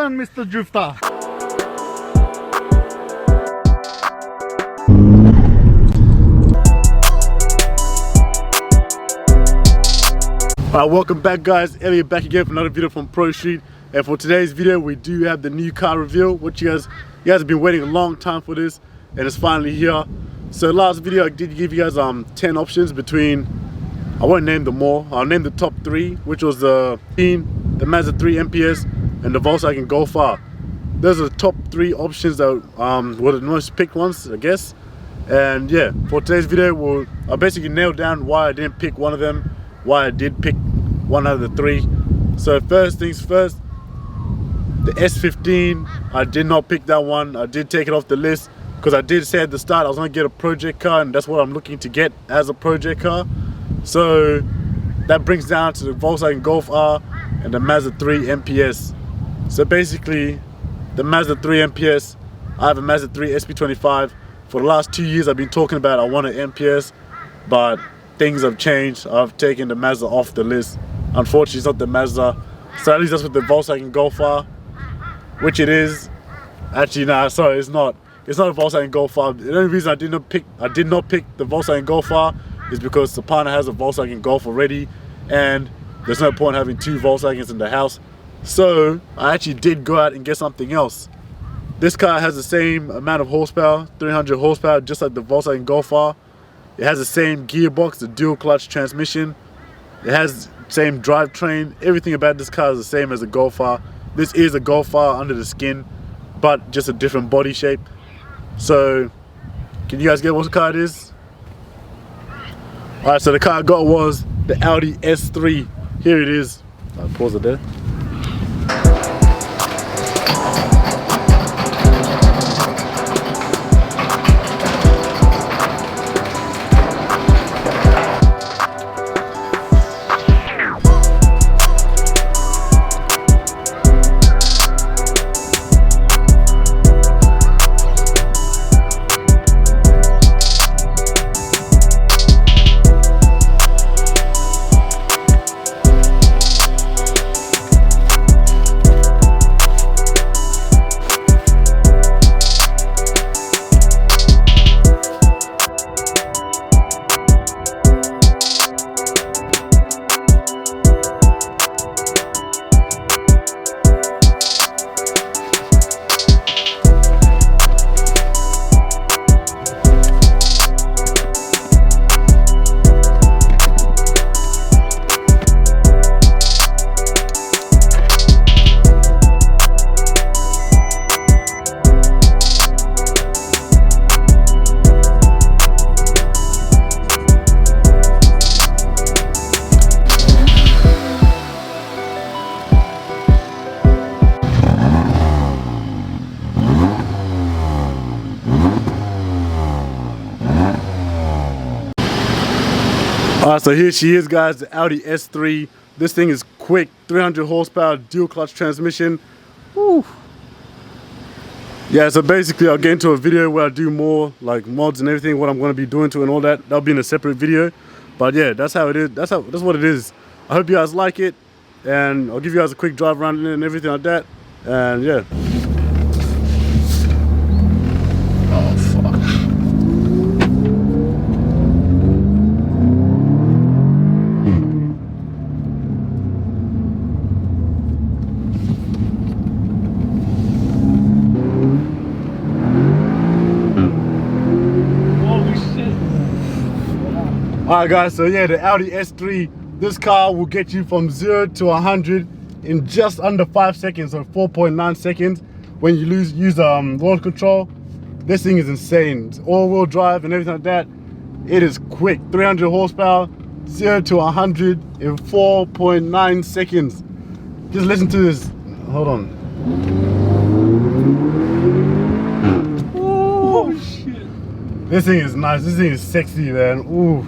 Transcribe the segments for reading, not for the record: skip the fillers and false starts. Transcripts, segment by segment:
turn, Mr. Drifter. Alright, welcome back guys. Elliot back again for another video from Pro Street. And for today's video, we do have the new car reveal, which you guys have been waiting a long time for this, and it's finally here. So last video I did give you guys 10 options between, I won't name them all, I'll name the top 3, which was the Mazda 3 MPS and the Volkswagen Golf R. Those are the top 3 options that were the most picked ones, I guess. And yeah, for today's video, I'll basically nail down why I didn't pick one of them, why I did pick one out of the 3. So first things first, the S15, I did not pick that one. I did take it off the list because I did say at the start I was going to get a project car, and that's what I'm looking to get as a project car. So that brings down to the Volkswagen Golf R and the Mazda 3 MPS. So basically, the Mazda 3 MPS, I have a Mazda 3 SP25. For the last 2 years I've been talking about I want an MPS, but things have changed. I've taken the Mazda off the list. Unfortunately, it's not the Mazda. So at least that's with the Volkswagen Golf R, which it is. Actually, nah, sorry, it's not. It's not a Volkswagen Golf R. The only reason I did not pick the Volkswagen Golf R is because the partner has a Volkswagen Golf already, and there's no point having 2 Volkswagens in the house. So I actually did go out and get something else. This car has the same amount of horsepower, 300 horsepower, just like the Volkswagen Golf R. It has the same gearbox, the dual clutch transmission. It has the same drivetrain. Everything about this car is the same as a Golf R. This is a Golf R under the skin, but just a different body shape. So, can you guys get what car it is? Alright, so the car I got was the Audi S3. Here it is. I'll pause it there. Alright, so here she is guys, the Audi S3. This thing is quick, 300 horsepower, dual clutch transmission. Woo. Yeah, so basically I'll get into a video where I do more like mods and everything, what I'm going to be doing to it and all that. That'll be in a separate video. But yeah, that's how it is. That's what it is. I hope you guys like it, and I'll give you guys a quick drive around in it and everything like that. And yeah. Oh fuck. Alright guys, so yeah, the Audi S3, this car will get you from 0 to 100 in just under 5 seconds, or 4.9 seconds when you use launch control. This thing is insane. It's all-wheel drive and everything like that. It is quick, 300 horsepower, 0 to 100 in 4.9 seconds. Just listen to this. Hold on. Oh shit. This thing is nice. This thing is sexy, man. Ooh.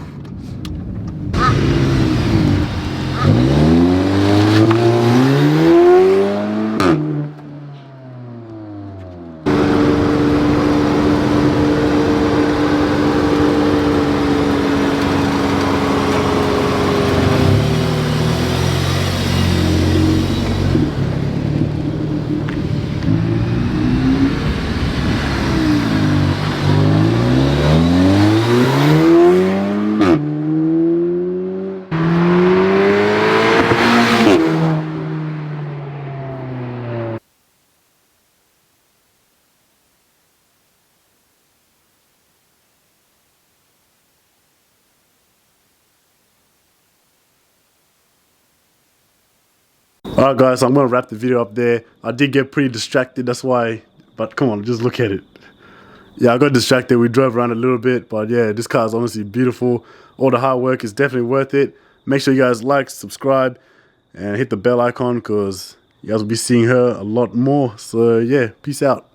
Alright guys, so I'm gonna wrap the video up there. I did get pretty distracted, that's why, but come on, just look at it. Yeah, I got distracted. We drove around a little bit, but yeah, this car is honestly beautiful. All the hard work is definitely worth it. Make sure you guys like, subscribe, and hit the bell icon because you guys will be seeing her a lot more. So yeah, peace out.